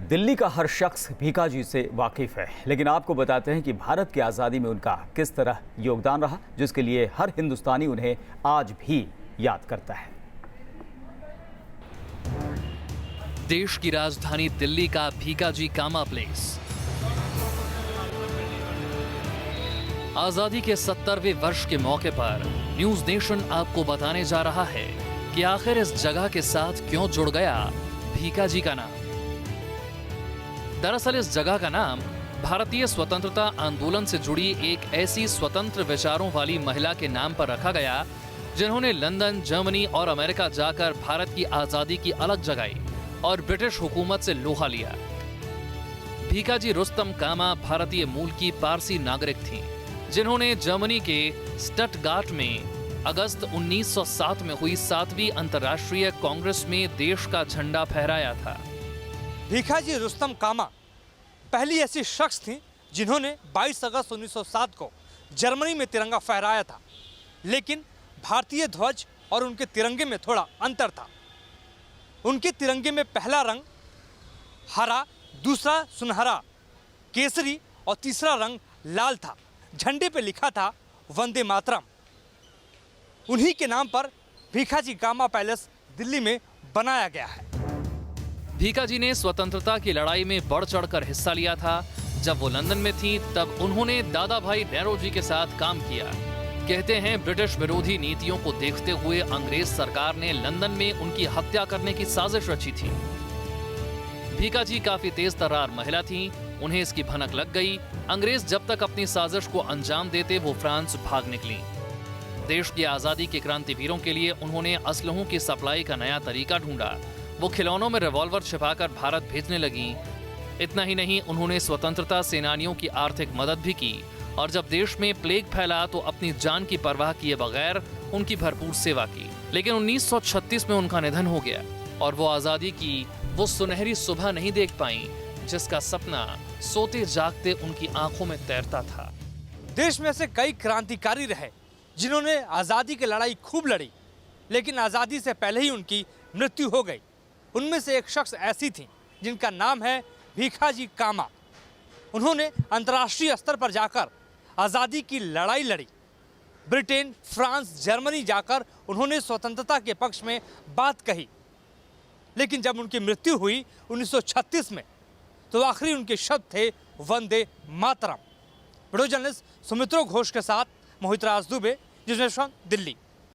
दिल्ली का हर शख्स भीखाजी से वाकिफ है, लेकिन आपको बताते हैं कि भारत की आज़ादी में उनका किस तरह योगदान रहा, जिसके लिए हर हिंदुस्तानी उन्हें आज भी याद करता है। देश की राजधानी दिल्ली का भीखाजी कामा प्लेस आजादी के 70वें वर्ष के मौके पर न्यूज नेशन आपको बताने जा रहा है कि आखिर इस जगह के साथ क्यों जुड़ गया भीखाजी का नाम। दरअसल इस जगह का नाम भारतीय स्वतंत्रता आंदोलन से जुड़ी एक ऐसी स्वतंत्र विचारों वाली महिला के नाम पर रखा गया जिन्होंने लंदन, जर्मनी और अमेरिका जाकर भारत की आजादी की अलग जगाई और ब्रिटिश हुकूमत से लोहा लिया। भीखाजी रुस्तम कामा भारतीय मूल की पारसी नागरिक थीं, जिन्होंने जर्मनी के स्टटगार्ट में अगस्त 1907 में हुई 7वीं अंतर्राष्ट्रीय कांग्रेस में देश का झंडा फहराया था। भीखाजी रुस्तम कामा पहली ऐसी शख्स थी जिन्होंने 22 अगस्त 1907 को जर्मनी में तिरंगा फहराया था, लेकिन भारतीय ध्वज और उनके तिरंगे में थोड़ा अंतर था। उनके तिरंगे में पहला रंग हरा, दूसरा सुनहरा, केसरी और तीसरा रंग लाल था। झंडे पे लिखा था वंदे मातरम। उन्हीं के नाम पर भीखाजी कामा पैलेस दिल्ली में बनाया गया है। भीखाजी ने स्वतंत्रता की लड़ाई में बढ़ चढ़कर हिस्सा लिया था। जब वो लंदन में थी तब उन्होंने दादा भाई नेहरू जी के साथ काम किया। कहते हैं ब्रिटिश विरोधी नीतियों को देखते हुए अंग्रेज सरकार ने लंदन में उनकी हत्या करने की साजिश रची थी। भीखाजी काफी तेज तर्रार महिला थी, उन्हें इसकी भनक लग गई। अंग्रेज जब तक अपनी साजिश को अंजाम देते वो फ्रांस भाग निकली। देश की आजादी के क्रांतिवीरों के लिए उन्होंने असलहों की सप्लाई का नया तरीका ढूंढा। वो खिलौनों में रिवॉल्वर छिपाकर भारत भेजने लगी। इतना ही नहीं, उन्होंने स्वतंत्रता सेनानियों की आर्थिक मदद भी की और जब देश में प्लेग फैला तो अपनी जान की परवाह किए बगैर उनकी भरपूर सेवा की। लेकिन 1936 में उनका निधन हो गया और वो आजादी की वो सुनहरी सुबह नहीं देख पाई जिसका सपना सोते जागते उनकी आंखों में तैरता था। देश में से कई क्रांतिकारी रहे जिन्होंने आज़ादी की लड़ाई खूब लड़ी, लेकिन आज़ादी से पहले ही उनकी मृत्यु हो गई। उनमें से एक शख्स ऐसी थी जिनका नाम है भीखाजी कामा। उन्होंने अंतर्राष्ट्रीय स्तर पर जाकर आज़ादी की लड़ाई लड़ी। ब्रिटेन, फ्रांस, जर्मनी जाकर उन्होंने स्वतंत्रता के पक्ष में बात कही, लेकिन जब उनकी मृत्यु हुई 1936 में तो आखिरी उनके शब्द थे वंदे मातरम। वीडियो जर्नलिस्ट सुमित्रो घोष के साथ मोहित राज दुबे, न्यूज़ नेशन, दिल्ली।